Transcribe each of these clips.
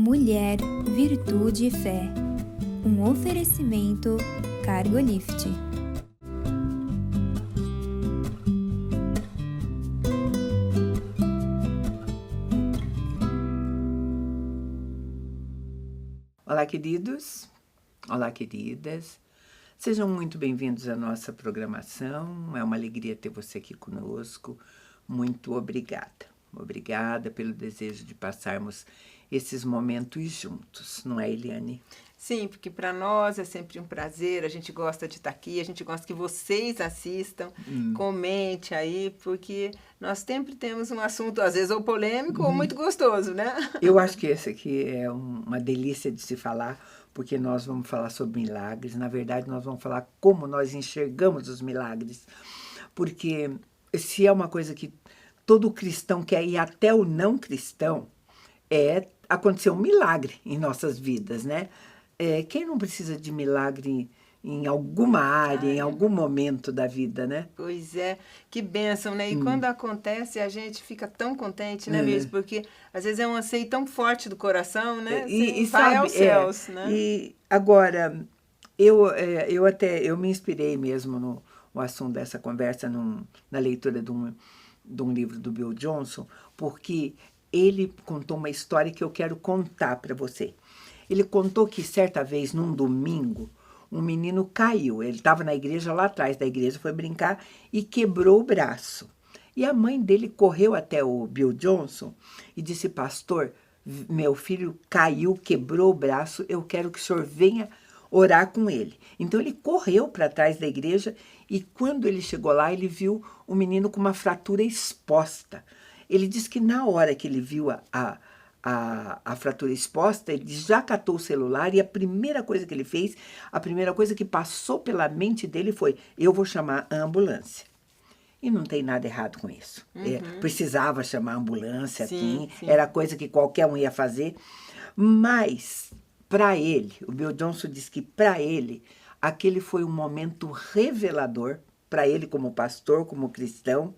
Mulher, Virtude e Fé. Um oferecimento Cargolift. Olá, queridos. Olá, queridas. Sejam muito bem-vindos à nossa programação. É uma alegria ter você aqui conosco. Muito obrigada. Obrigada pelo desejo de passarmos esses momentos juntos, não é, Eliane? Sim, porque para nós é sempre um prazer, a gente gosta de estar aqui, a gente gosta que vocês assistam, comente aí, porque nós sempre temos um assunto, às vezes, ou polêmico ou muito gostoso, né? Eu acho que esse aqui é uma delícia de se falar, porque nós vamos falar sobre milagres. Na verdade, nós vamos falar como nós enxergamos os milagres, porque se é uma coisa que todo cristão quer, e até o não cristão, acontecer um milagre em nossas vidas, né? Quem não precisa de milagre em alguma área, em algum momento da vida, né? Pois é, que bênção, né? E quando acontece, a gente fica tão contente, né, mesmo? Porque às vezes é um anseio tão forte do coração, né? E vai sabe, aos céus, né? E agora, eu me inspirei mesmo no assunto dessa conversa, na leitura de um livro do Bill Johnson, porque ele contou uma história que eu quero contar para você. Ele contou que certa vez, num domingo, um menino caiu. Ele estava na igreja, lá atrás da igreja, foi brincar e quebrou o braço. E a mãe dele correu até o Bill Johnson e disse: pastor, meu filho caiu, quebrou o braço, eu quero que o senhor venha orar com ele. Então ele correu para trás da igreja e quando ele chegou lá, ele viu o menino com uma fratura exposta. Ele disse que na hora que ele viu a fratura exposta, ele já catou o celular e a primeira coisa que ele fez, a primeira coisa que passou pela mente dele foi: eu vou chamar a ambulância. E não tem nada errado com isso. Precisava chamar a ambulância, sim. Era coisa que qualquer um ia fazer. Mas, para ele, o Bill Johnson disse que para ele, aquele foi um momento revelador, para ele como pastor, como cristão,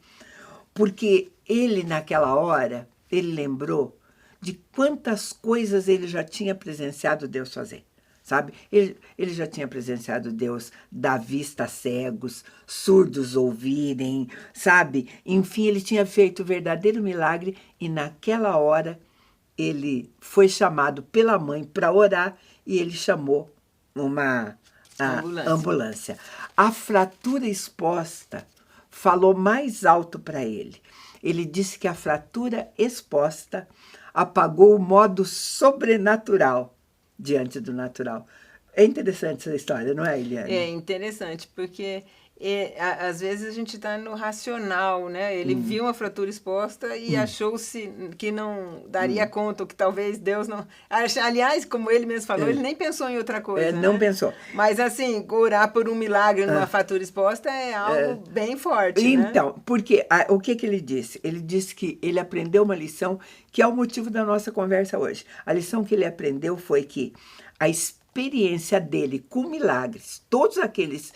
porque ele, naquela hora, ele lembrou de quantas coisas ele já tinha presenciado Deus fazer, sabe? Ele já tinha presenciado Deus dar vista a cegos, surdos ouvirem, sabe? Enfim, ele tinha feito o verdadeiro milagre e naquela hora ele foi chamado pela mãe para orar e ele chamou uma ambulância. A fratura exposta falou mais alto para ele. Ele disse que a fratura exposta apagou o modo sobrenatural diante do natural. É interessante essa história, não é, Eliane? É interessante, porque às vezes a gente está no racional, né? Ele viu uma fratura exposta e achou-se que não daria conta, ou que talvez Deus não... Aliás, como ele mesmo falou, ele nem pensou em outra coisa, não né? pensou. Mas assim, orar por um milagre numa fratura exposta é algo bem forte, então, né? porque o que ele disse? Ele disse que ele aprendeu uma lição que é o motivo da nossa conversa hoje. A lição que ele aprendeu foi que a experiência dele com milagres, todos aqueles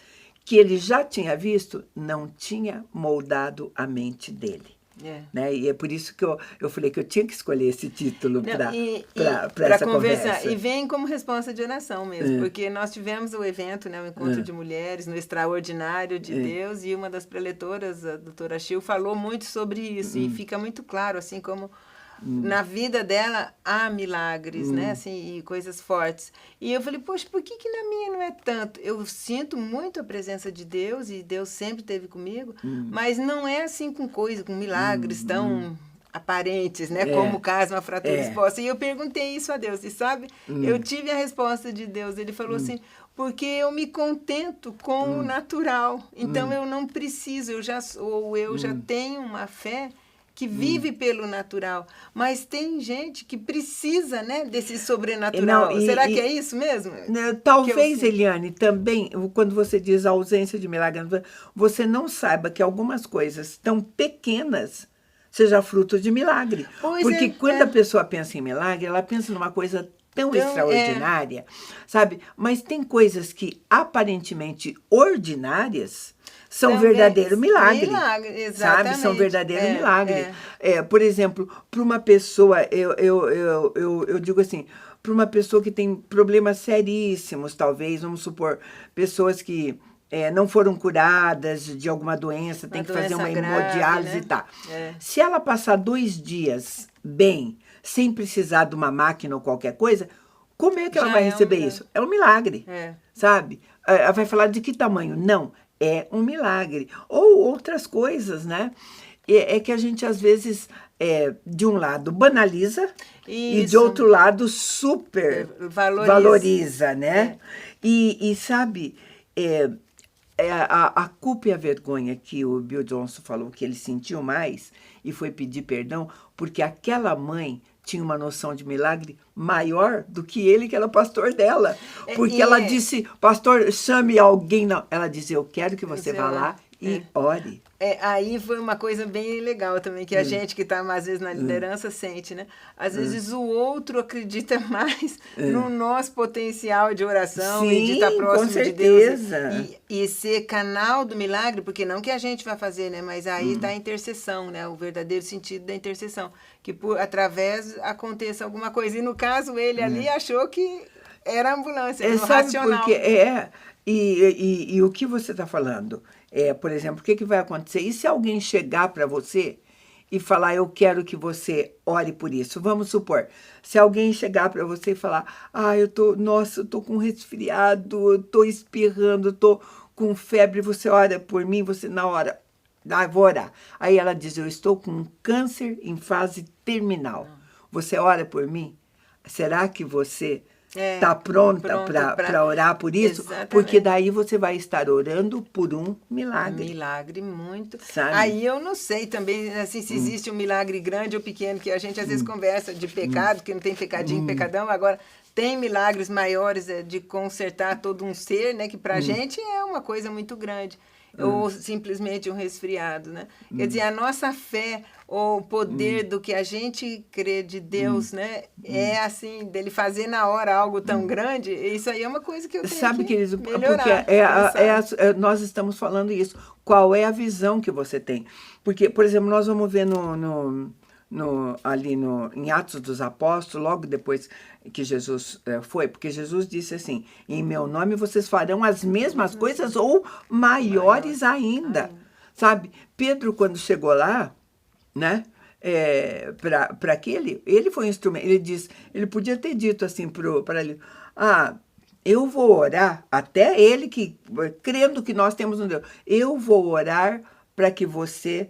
que ele já tinha visto, não tinha moldado a mente dele. Né? E é por isso que eu falei que eu tinha que escolher esse título para essa conversa. E vem como resposta de oração mesmo, porque nós tivemos o evento, né, o Encontro de Mulheres, no Extraordinário de Deus, e uma das preletoras, a doutora Chil, falou muito sobre isso, e fica muito claro, assim, como na vida dela há milagres, né, assim, e coisas fortes. E eu falei, poxa, por que na minha não é tanto? Eu sinto muito a presença de Deus, e Deus sempre esteve comigo, mas não é assim com milagres tão aparentes, né, como o caso, uma fratura exposta. E eu perguntei isso a Deus, e sabe, eu tive a resposta de Deus. Ele falou assim: porque eu me contento com o natural, então eu não preciso, eu já tenho uma fé que vive pelo natural, mas tem gente que precisa, né, desse sobrenatural. Será que é isso mesmo? Talvez, Eliane, também, quando você diz ausência de milagre, você não saiba que algumas coisas tão pequenas seja fruto de milagre. Pois Porque é, quando a pessoa pensa em milagre, ela pensa numa coisa tão extraordinária, sabe? Mas tem coisas que aparentemente ordinárias são também, verdadeiro milagre, exatamente. sabe? São verdadeiro milagre. Por exemplo, para uma pessoa, eu digo assim, para uma pessoa que tem problemas seríssimos, talvez, vamos supor, pessoas que não foram curadas de alguma doença, tem que fazer uma hemodiálise, né? E tal. Se ela passar 2 dias bem, sem precisar de uma máquina ou qualquer coisa, como é que ela vai receber isso? É um milagre, sabe? Ela vai falar de que tamanho? Não, é um milagre. Ou outras coisas, né? É que a gente, às vezes, de um lado, banaliza e, de outro lado, super valoriza, né? E sabe, a culpa e a vergonha que o Bill Johnson falou que ele sentiu mais e foi pedir perdão porque aquela mãe tinha uma noção de milagre maior do que ele, que era pastor dela. Porque ela disse, pastor, chame alguém. Não, ela disse, eu quero que você vá lá e ore. Aí foi uma coisa bem legal também, que a gente que está, às vezes, na liderança sente, né? Às vezes o outro acredita mais no nosso potencial de oração. Sim, e de estar próximo de Deus. E ser canal do milagre, porque não que a gente vai fazer, né? Mas aí está a intercessão, né? O verdadeiro sentido da intercessão. Que através aconteça alguma coisa. E no caso, ele ali achou que era ambulância, racional. Porque e o que você está falando? Por exemplo, o que vai acontecer? E se alguém chegar para você e falar, eu quero que você ore por isso? Vamos supor, se alguém chegar para você e falar, eu tô com resfriado, eu tô espirrando, eu tô com febre, você ora por mim, você na hora, vou orar. Aí ela diz, eu estou com um câncer em fase terminal. Você ora por mim? Será que você está pronta para orar por isso? Exatamente. Porque daí você vai estar orando por um milagre. Um milagre muito. Sabe? Aí eu não sei também assim, se existe um milagre grande ou pequeno, que a gente às vezes conversa de pecado, que não tem pecadinho, pecadão. Agora, tem milagres maiores de consertar todo um ser, né? Que pra gente é uma coisa muito grande. Ou simplesmente um resfriado, né? Quer dizer, a nossa fé, ou o poder do que a gente crê de Deus, né? É assim, dele fazer na hora algo tão grande, isso aí é uma coisa que eu tenho que melhorar. Porque nós estamos falando isso. Qual é a visão que você tem? Porque, por exemplo, nós vamos ver em Atos dos Apóstolos, logo depois que Jesus foi, porque Jesus disse assim, em meu nome vocês farão as mesmas coisas ou maiores ainda. Sabe? Pedro, quando chegou lá, né, para aquele, ele foi um instrumento, ele podia ter dito assim para ele, eu vou orar, até ele que, crendo que nós temos um Deus, eu vou orar para que você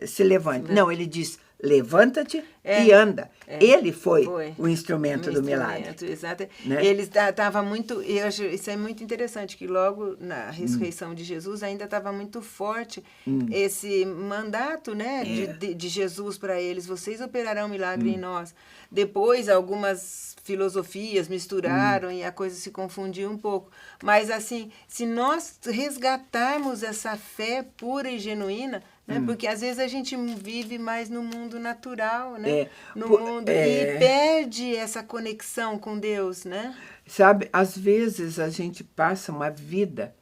se levante. Não, ele diz, levanta-te e anda. Ele foi o instrumento do milagre. Exato. Né? Ele estava muito... Eu acho, isso é muito interessante, que logo na ressurreição de Jesus ainda estava muito forte esse mandato, né, de Jesus para eles. Vocês operarão milagre em nós. Depois, algumas filosofias misturaram e a coisa se confundiu um pouco. Mas, assim, se nós resgatarmos essa fé pura e genuína, né? Porque às vezes a gente vive mais no mundo natural, né? E perde essa conexão com Deus, né? Sabe, às vezes a gente passa uma vida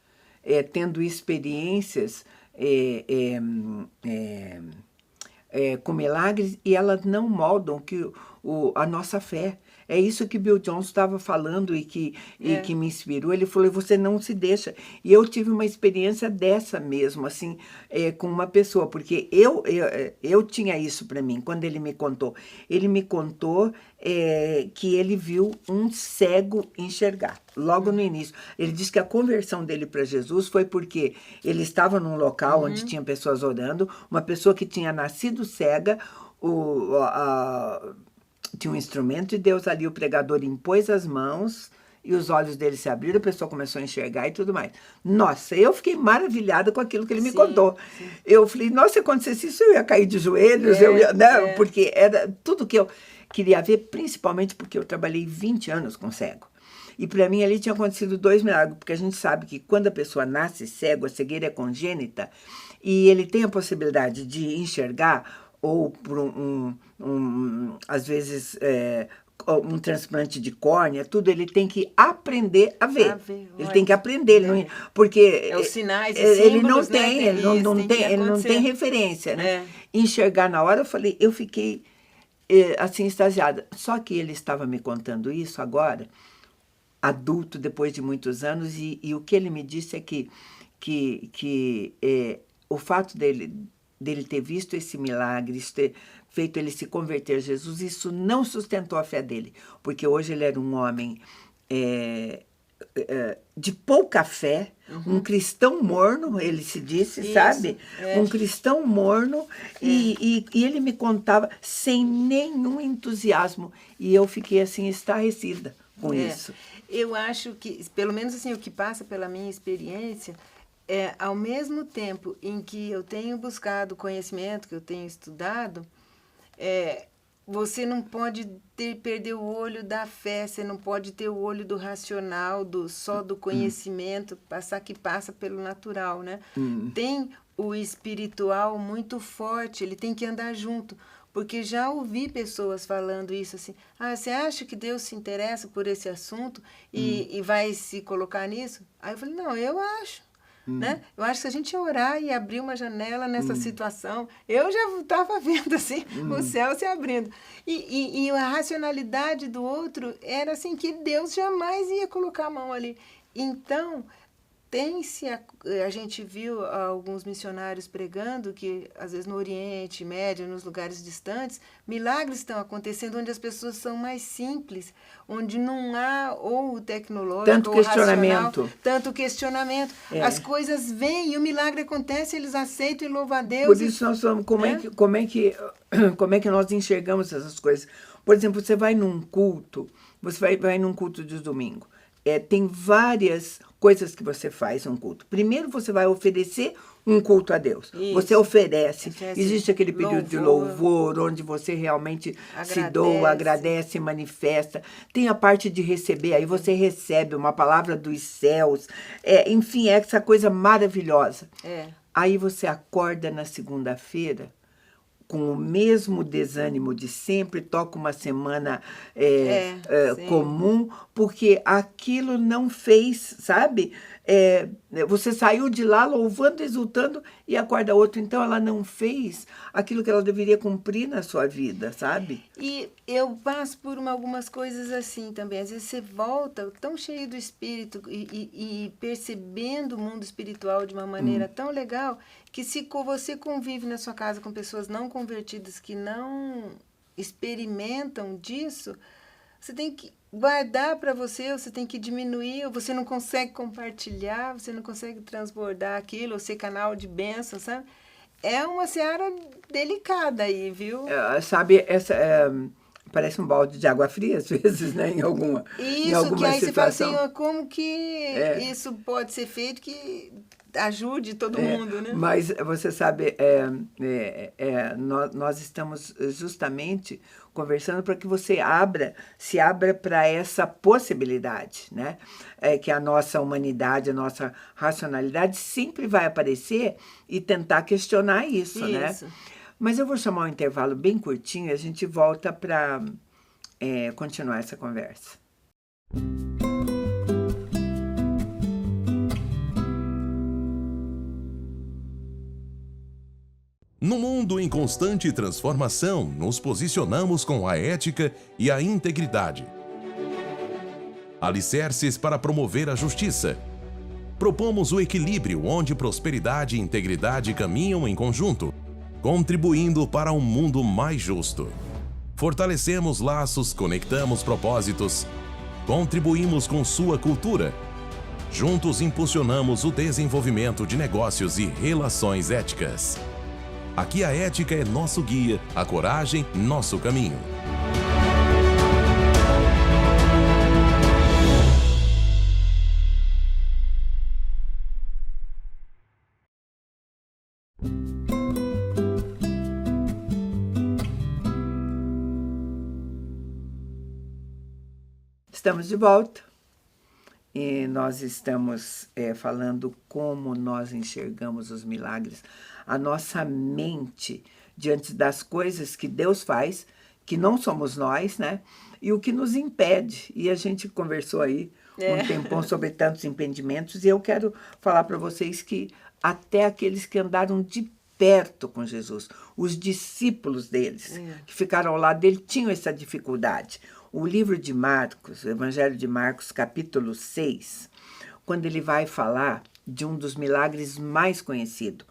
tendo experiências com milagres e elas não moldam a nossa fé. É isso que Bill Johnson estava falando e que me inspirou. Ele falou, você não se deixa. E eu tive uma experiência dessa mesmo, assim, com uma pessoa, porque eu tinha isso para mim, quando ele me contou. Ele me contou que ele viu um cego enxergar, logo no início. Ele disse que a conversão dele para Jesus foi porque ele estava num local onde tinha pessoas orando, uma pessoa que tinha nascido cega, tinha um instrumento de Deus ali, o pregador impôs as mãos e os olhos dele se abriram, a pessoa começou a enxergar e tudo mais. Nossa, eu fiquei maravilhada com aquilo que ele me contou. Sim. Eu falei, nossa, se acontecesse isso, eu ia cair de joelhos, porque era tudo que eu queria ver, principalmente porque eu trabalhei 20 anos com cego. E para mim ali tinha acontecido 2 milagres, porque a gente sabe que quando a pessoa nasce cego, a cegueira é congênita, e ele tem a possibilidade de enxergar ou por às vezes, um transplante de córnea, tudo, ele tem que aprender a ver. Ele tem que aprender, porque os sinais e ele não símbolos, tem, né? ele não tem referência, né? Enxergar na hora, eu fiquei assim, extasiada. Só que ele estava me contando isso agora, adulto, depois de muitos anos, e o que ele me disse é que o fato dele ter visto esse milagre, isso ter feito ele se converter a Jesus, isso não sustentou a fé dele, porque hoje ele era um homem de pouca fé, um cristão morno, ele se disse, isso, sabe? Um cristão morno, e ele me contava sem nenhum entusiasmo, e eu fiquei assim, estarrecida com isso. Eu acho que, pelo menos assim, o que passa pela minha experiência, ao mesmo tempo em que eu tenho buscado conhecimento, que eu tenho estudado, você não pode perder o olho da fé, você não pode ter o olho do racional, só do conhecimento, que passa pelo natural, né? Tem o espiritual muito forte, ele tem que andar junto. Porque já ouvi pessoas falando isso assim, você acha que Deus se interessa por esse assunto e vai se colocar nisso? Aí eu falei, não, eu acho. Né? Eu acho que se a gente orar e abrir uma janela nessa situação, eu já estava vendo assim, o céu se abrindo. E a racionalidade do outro era assim, que Deus jamais ia colocar a mão ali. Então, a gente viu alguns missionários pregando que, às vezes, no Oriente Médio, nos lugares distantes, milagres estão acontecendo onde as pessoas são mais simples, onde não há ou o tecnológico, tanto ou questionamento. Racional, tanto questionamento. As coisas vêm e o milagre acontece, eles aceitam e louvam a Deus. Por isso nós falamos, como é que nós enxergamos essas coisas. Por exemplo, você vai num culto, você vai num culto de domingo. Tem várias coisas que você faz num culto. Primeiro, você vai oferecer um culto a Deus. Isso. Você oferece. Existe aquele período de louvor, onde você realmente se doa, agradece, manifesta. Tem a parte de receber. Aí você recebe uma palavra dos céus. Enfim, essa coisa maravilhosa. Aí você acorda na segunda-feira com o mesmo desânimo de sempre, toca uma semana comum, porque aquilo não fez, sabe? Você saiu de lá louvando, exultando, e acorda outro. Então, ela não fez aquilo que ela deveria cumprir na sua vida, sabe? E eu passo por algumas coisas assim também. Às vezes você volta tão cheio do espírito e percebendo o mundo espiritual de uma maneira tão legal, que se você convive na sua casa com pessoas não convertidas que não experimentam disso, você tem que guardar para você tem que diminuir, você não consegue compartilhar, você não consegue transbordar aquilo, ou ser canal de bênção, sabe? É uma seara delicada aí, viu? Sabe, parece um balde de água fria, às vezes, né? Em alguma que aí situação. Você fala assim, como que isso pode ser feito que ajude todo mundo, né? Mas você sabe, nós estamos justamente conversando para que você se abra para essa possibilidade, né? Que a nossa humanidade, a nossa racionalidade sempre vai aparecer e tentar questionar isso, né? Mas eu vou chamar um intervalo bem curtinho e a gente volta para continuar essa conversa. No mundo em constante transformação, nos posicionamos com a ética e a integridade. Alicerces para promover a justiça. Propomos o equilíbrio onde prosperidade e integridade caminham em conjunto, contribuindo para um mundo mais justo. Fortalecemos laços, conectamos propósitos, contribuímos com sua cultura. Juntos impulsionamos o desenvolvimento de negócios e relações éticas. Aqui a ética é nosso guia, a coragem, nosso caminho. Estamos de volta e nós estamos falando como nós enxergamos os milagres. A nossa mente diante das coisas que Deus faz, que não somos nós, né? E o que nos impede. E a gente conversou aí um tempão sobre tantos impedimentos, e eu quero falar para vocês que até aqueles que andaram de perto com Jesus, os discípulos deles, que ficaram ao lado dele, tinham essa dificuldade. O livro de Marcos, o Evangelho de Marcos, capítulo 6, quando ele vai falar de um dos milagres mais conhecidos,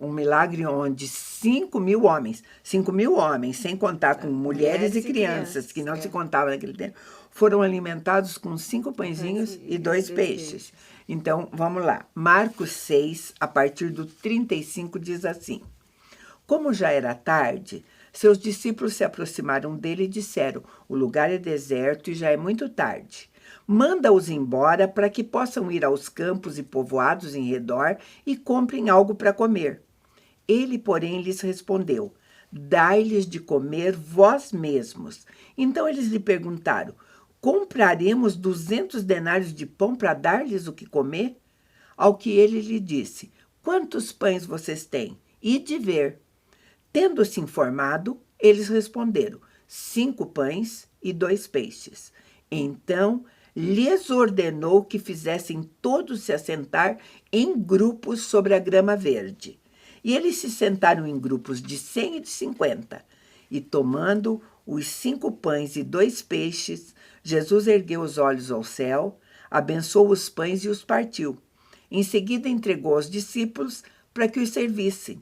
um milagre onde 5.000 homens, sem contar com mulheres e crianças, que não se contavam naquele tempo, foram alimentados com 5 pãezinhos e 2 peixes. Então, vamos lá. Marcos 6, a partir do 35, diz assim: Como já era tarde, seus discípulos se aproximaram dele e disseram: O lugar é deserto e já é muito tarde. Manda-os embora para que possam ir aos campos e povoados em redor e comprem algo para comer. Ele, porém, lhes respondeu: Dai-lhes de comer vós mesmos. Então eles lhe perguntaram: Compraremos 200 denários de pão para dar-lhes o que comer? Ao que ele lhe disse: Quantos pães vocês têm? Ide ver. Tendo-se informado, eles responderam: 5 pães e 2 peixes. Então lhes ordenou que fizessem todos se assentar em grupos sobre a grama verde. E eles se sentaram em grupos de 100 e de 50. E tomando os 5 pães e 2 peixes, Jesus ergueu os olhos ao céu, abençoou os pães e os partiu. Em seguida entregou aos discípulos para que os servissem.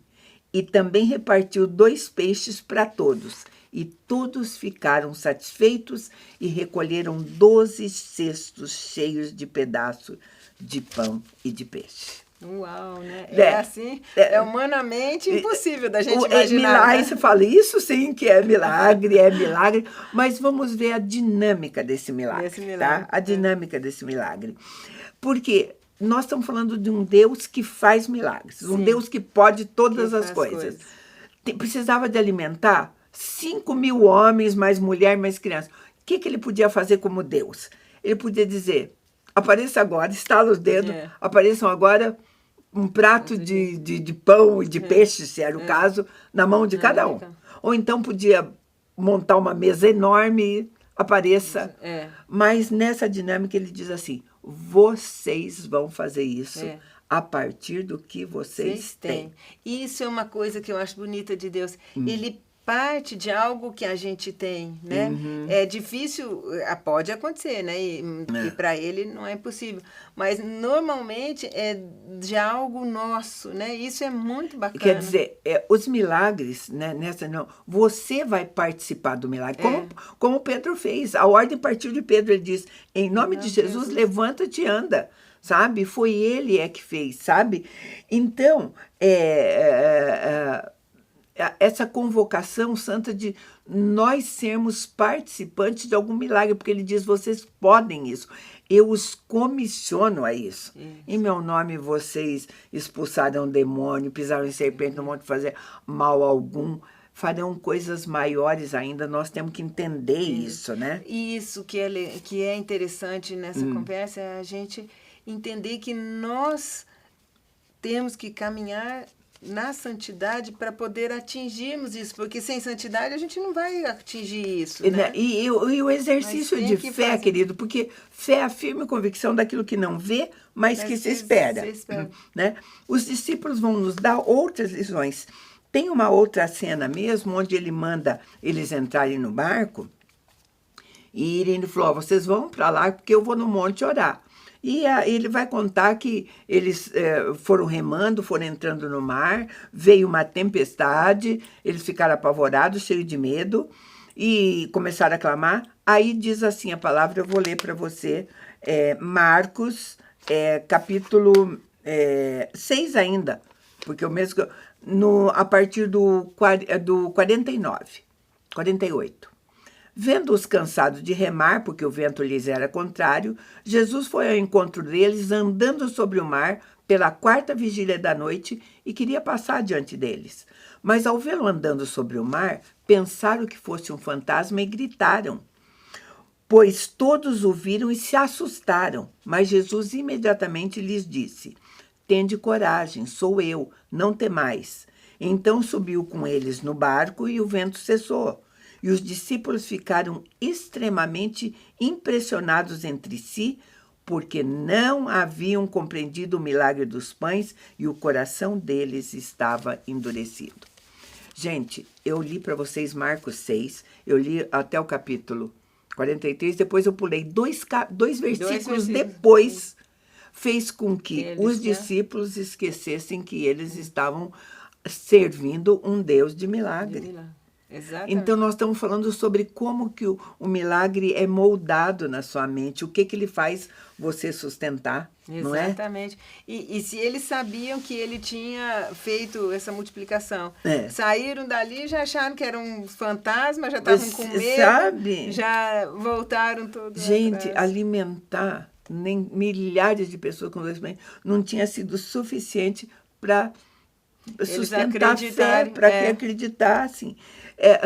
E também repartiu 2 peixes para todos. E todos ficaram satisfeitos e recolheram 12 cestos cheios de pedaços de pão e de peixe. Uau, né? É humanamente impossível da gente imaginar. Milagre, você fala, isso sim que é milagre, mas vamos ver a dinâmica desse milagre, tá? A dinâmica desse milagre. Porque nós estamos falando de um Deus que faz milagres, um Deus que pode todas as coisas. Precisava de alimentar 5.000 homens, mais mulher, mais criança. O que ele podia fazer como Deus? Ele podia dizer: apareça agora, estala os dedos, apareçam agora um prato de pão e de peixe, se era o caso, na mão de cada um. Ou então podia montar uma mesa enorme, apareça. Mas nessa dinâmica ele diz assim: vocês vão fazer isso a partir do que vocês têm. Isso é uma coisa que eu acho bonita de Deus. Ele parte de algo que a gente tem, né? É difícil, pode acontecer, né? E para ele não é impossível. Mas normalmente é de algo nosso, né? Isso é muito bacana. Quer dizer, os milagres, né? Você vai participar do milagre, como Pedro fez. A ordem partiu de Pedro, ele diz: em nome de Jesus, levanta-te e anda. Sabe? Foi ele que fez, sabe? Então, essa convocação santa de nós sermos participantes de algum milagre, porque ele diz: vocês podem isso, eu os comissiono a isso. Em meu nome vocês expulsarão demônio, pisaram em serpente, não vão fazer mal algum, farão coisas maiores ainda. Nós temos que entender isso, né? Isso que é interessante nessa conversa é a gente entender que nós temos que caminhar na santidade para poder atingirmos isso, porque sem santidade a gente não vai atingir isso, né? E o exercício de fé, querido, porque fé é a firme convicção daquilo que não vê, mas que se espera. Né? Os discípulos vão nos dar outras lições. Tem uma outra cena mesmo, onde ele manda eles entrarem no barco e ele falou: vocês vão para lá porque eu vou no monte orar. E ele vai contar que eles foram remando, foram entrando no mar, veio uma tempestade, eles ficaram apavorados, cheios de medo, e começaram a clamar. Aí diz assim a palavra, eu vou ler para você, Marcos, capítulo 6 ainda, porque o mesmo, a partir do 48. Vendo-os cansados de remar, porque o vento lhes era contrário, Jesus foi ao encontro deles, andando sobre o mar, pela 4ª vigília da noite, e queria passar diante deles. Mas, ao vê-lo andando sobre o mar, pensaram que fosse um fantasma e gritaram. Pois todos o viram e se assustaram. Mas Jesus imediatamente lhes disse: Tende coragem, sou eu, não temais. Então subiu com eles no barco e o vento cessou. E os discípulos ficaram extremamente impressionados entre si, porque não haviam compreendido o milagre dos pães e o coração deles estava endurecido. Gente, eu li para vocês Marcos 6, eu li até o capítulo 43, depois eu pulei dois versículos depois, fez com que os discípulos esquecessem que eles estavam servindo um Deus de milagre. Exatamente. Então, nós estamos falando sobre como que o milagre é moldado na sua mente, o que ele faz você sustentar, não é? Exatamente. E se eles sabiam que ele tinha feito essa multiplicação, saíram dali e já acharam que era um fantasma, já estavam com medo, sabe? Já voltaram todos Gente, atrás. alimentar milhares de pessoas com 2 pães não tinha sido suficiente para sustentar a fé, para que acreditassem.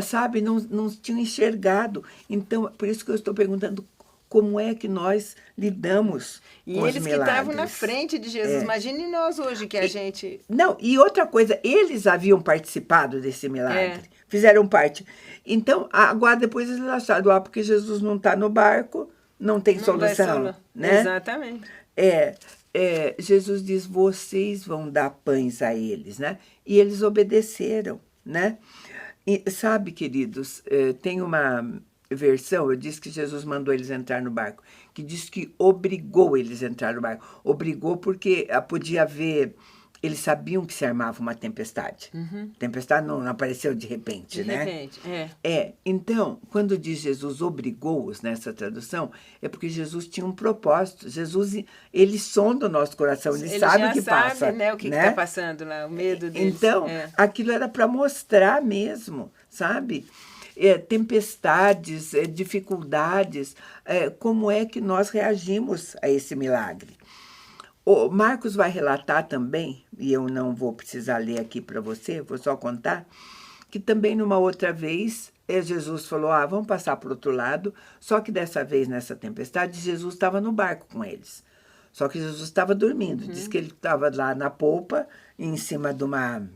Sabe, não tinham enxergado. Então, por isso que eu estou perguntando como é que nós lidamos com os milagres. E eles que estavam na frente de Jesus. Imagine nós hoje que a gente... Não, e outra coisa, eles haviam participado desse milagre. Fizeram parte. Então, agora depois eles acharam, porque Jesus não está no barco, não tem solução. Né? Exatamente. Jesus diz, vocês vão dar pães a eles, né? E eles obedeceram, né? E, sabe, queridos, tem uma versão, eu disse que Jesus mandou eles entrar no barco, que diz que obrigou eles a entrar no barco. Obrigou porque podia haver... Eles sabiam que se armava uma tempestade. Tempestade não apareceu de repente, né? De repente, Então, quando diz Jesus obrigou-os nessa tradução, é porque Jesus tinha um propósito. Jesus, ele sonda o nosso coração, ele sabe o que passa. Sabe, né, o que está passando lá, o medo deles. Então, aquilo era para mostrar mesmo, sabe? Tempestades, dificuldades, como é que nós reagimos a esse milagre. O Marcos vai relatar também, e eu não vou precisar ler aqui para você, vou só contar, que também numa outra vez, Jesus falou, vamos passar para o outro lado, só que dessa vez, nessa tempestade, Jesus estava no barco com eles. Só que Jesus estava dormindo, diz que ele estava lá na polpa, em cima de uma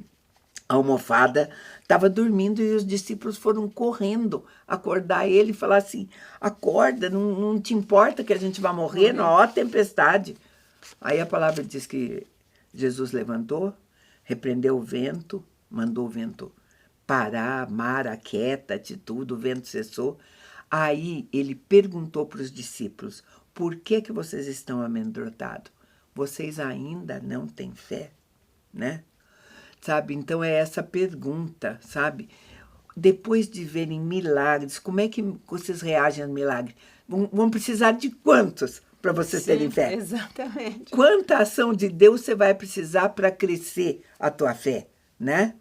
almofada, estava dormindo e os discípulos foram correndo acordar ele e falar assim, acorda, não te importa que a gente vai morrer na hora tempestade. Aí a palavra diz que Jesus levantou, repreendeu o vento, mandou o vento parar, mar aquieta-te tudo, o vento cessou. Aí ele perguntou para os discípulos, por que vocês estão amedrontados? Vocês ainda não têm fé, né? Sabe, então é essa pergunta, sabe? Depois de verem milagres, como é que vocês reagem aos milagres? Vão precisar de quantos? Para vocês terem fé. Exatamente. Quanta ação de Deus você vai precisar para crescer a tua fé, né?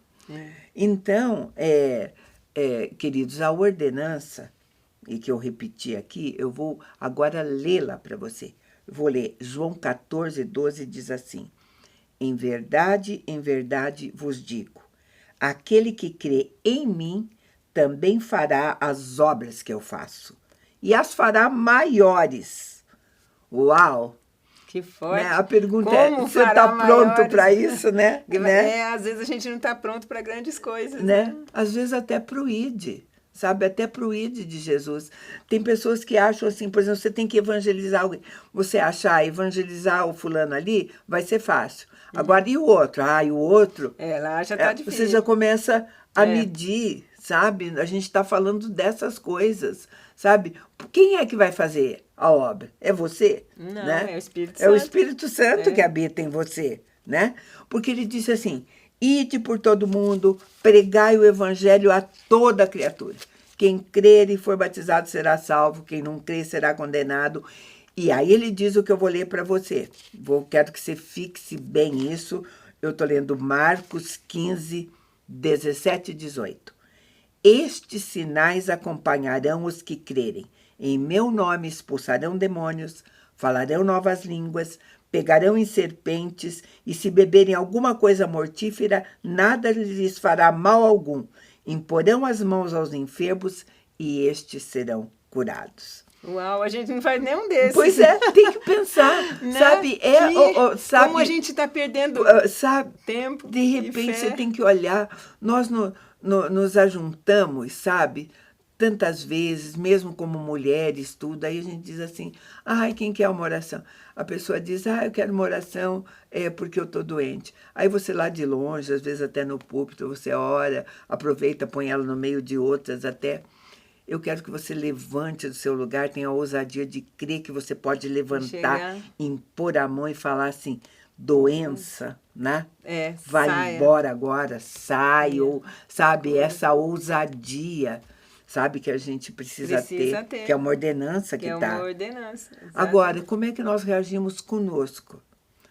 Então, queridos, a ordenança, e que eu repeti aqui, eu vou agora lê-la para você. Eu vou ler João 14, 12, diz assim, em verdade vos digo, aquele que crê em mim também fará as obras que eu faço, e as fará maiores. Uau! Que forte. Né? A pergunta você está pronto para isso, né? Às vezes a gente não está pronto para grandes coisas. Né? Às vezes até para o ID, sabe? Até para o ID de Jesus. Tem pessoas que acham assim, por exemplo, você tem que evangelizar alguém. Você achar, evangelizar o fulano ali, vai ser fácil. Agora, e o outro? E o outro... lá já está difícil. Você já começa a medir, sabe? A gente está falando dessas coisas, sabe? Quem é que vai fazer a obra? É você? Não, né? é o Espírito Santo. É o Espírito Santo que habita em você, né? Porque ele disse assim, ide por todo mundo, pregai o evangelho a toda criatura. Quem crer e for batizado será salvo, quem não crer será condenado. E aí ele diz o que eu vou ler para você. Quero que você fixe bem isso. Eu estou lendo Marcos 15, 17 e 18. Estes sinais acompanharão os que crerem. Em meu nome expulsarão demônios, falarão novas línguas, pegarão em serpentes, e se beberem alguma coisa mortífera, nada lhes fará mal algum. Imporão as mãos aos enfermos, e estes serão curados. Uau, a gente não faz nenhum desses. Pois é, tem que pensar, né? sabe? Sabe? Como a gente está perdendo sabe? tempo. De repente você tem que olhar, nós nos ajuntamos, sabe? Tantas vezes, mesmo como mulheres, tudo, aí a gente diz assim, ai, quem quer uma oração? A pessoa diz, eu quero uma oração porque eu estou doente. Aí você lá de longe, às vezes até no púlpito, você ora, aproveita, põe ela no meio de outras até. Eu quero que você levante do seu lugar, tenha a ousadia de crer que você pode levantar, impor a mão e falar assim, doença, né? Vai embora agora, sai, ou, sabe, essa ousadia, sabe, que a gente precisa ter, que é uma ordenança que está. É uma ordenança. Agora, como é que nós reagimos conosco?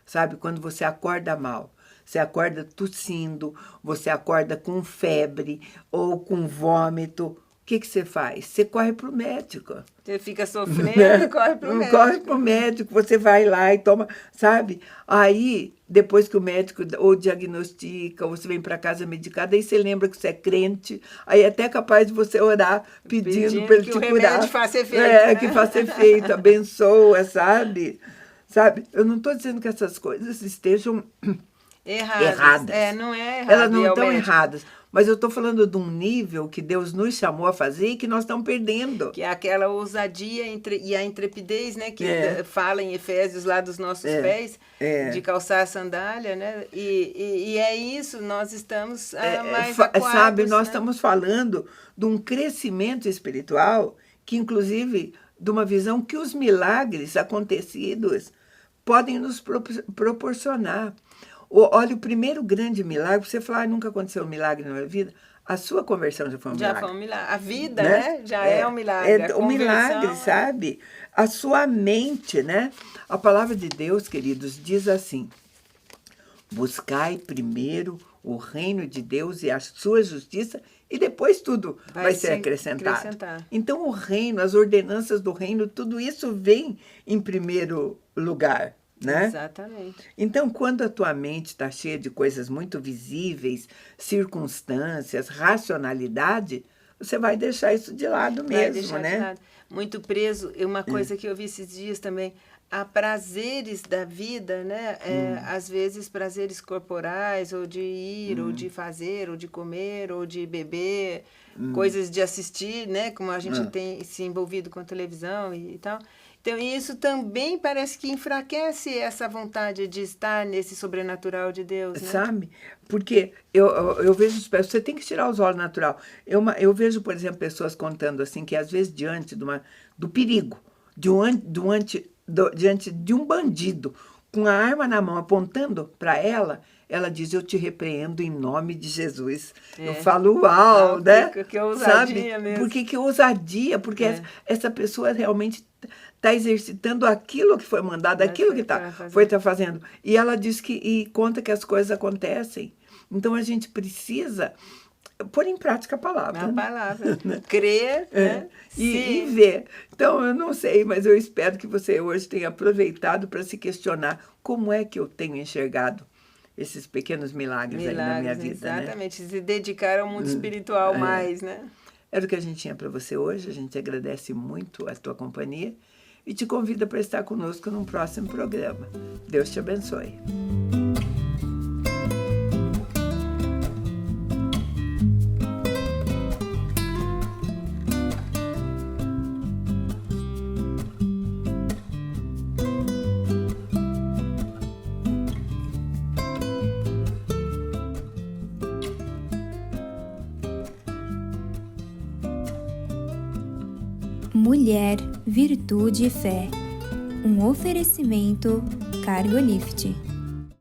Sabe, quando você acorda mal, você acorda tossindo, você acorda com febre ou com vômito, o que você faz? Você corre para o médico. Você fica sofrendo e corre para o médico. Corre para o médico, você vai lá e toma, sabe? Aí, depois que o médico ou diagnostica, ou você vem para casa medicada, aí você lembra que você é crente, aí é até capaz de você orar pedindo para ele te curar. Que o remédio faça efeito, né? Que faça efeito, abençoa, sabe? Eu não estou dizendo que essas coisas estejam erradas. Não é errado. Elas não estão erradas. Mas eu estou falando de um nível que Deus nos chamou a fazer e que nós estamos perdendo. Que é aquela ousadia e a intrepidez, né? Que fala em Efésios lá dos nossos pés, de calçar a sandália, né? E é isso, nós estamos mais acuados, sabe, nós né? estamos falando de um crescimento espiritual que, inclusive, de uma visão que os milagres acontecidos podem nos proporcionar. Olha, o primeiro grande milagre, você fala, nunca aconteceu um milagre na minha vida, a sua conversão já foi um milagre. Já foi um milagre. A vida, né? Já é um milagre. Um milagre, sabe? A sua mente, né? A palavra de Deus, queridos, diz assim, buscai primeiro o reino de Deus e a sua justiça e depois tudo vai ser acrescentado. Então, o reino, as ordenanças do reino, tudo isso vem em primeiro lugar. Né? Exatamente. Então, quando a tua mente está cheia de coisas muito visíveis, circunstâncias, racionalidade, você vai deixar isso de lado mesmo, né? De lado. Muito preso. Uma coisa que eu vi esses dias também, há prazeres da vida, né? Às vezes prazeres corporais, ou de ir, ou de fazer, ou de comer, ou de beber, coisas de assistir, né? Como a gente tem se envolvido com a televisão e tal. Então, isso também parece que enfraquece essa vontade de estar nesse sobrenatural de Deus, né? Sabe? Porque eu vejo, você tem que tirar os olhos natural. Eu vejo, por exemplo, pessoas contando assim, que às vezes diante do perigo, diante de um bandido, com a arma na mão, apontando para ela diz, eu te repreendo em nome de Jesus. Eu falo, uau, né? Que ousadia, sabe? Mesmo. Porque que ousadia, porque essa pessoa realmente está exercitando aquilo que foi mandado, aquilo que foi fazendo. E ela diz e conta que as coisas acontecem. Então, a gente precisa pôr em prática a palavra. A palavra. Crer, né? E ver. Então, eu não sei, mas eu espero que você hoje tenha aproveitado para se questionar como é que eu tenho enxergado esses pequenos milagres aí na minha vida. Exatamente. Né? Se dedicar ao mundo espiritual mais, né? Era o que a gente tinha para você hoje. A gente agradece muito a tua companhia e te convida para estar conosco num próximo programa. Deus te abençoe. Mulher, Virtude e Fé. Um oferecimento Cargolift.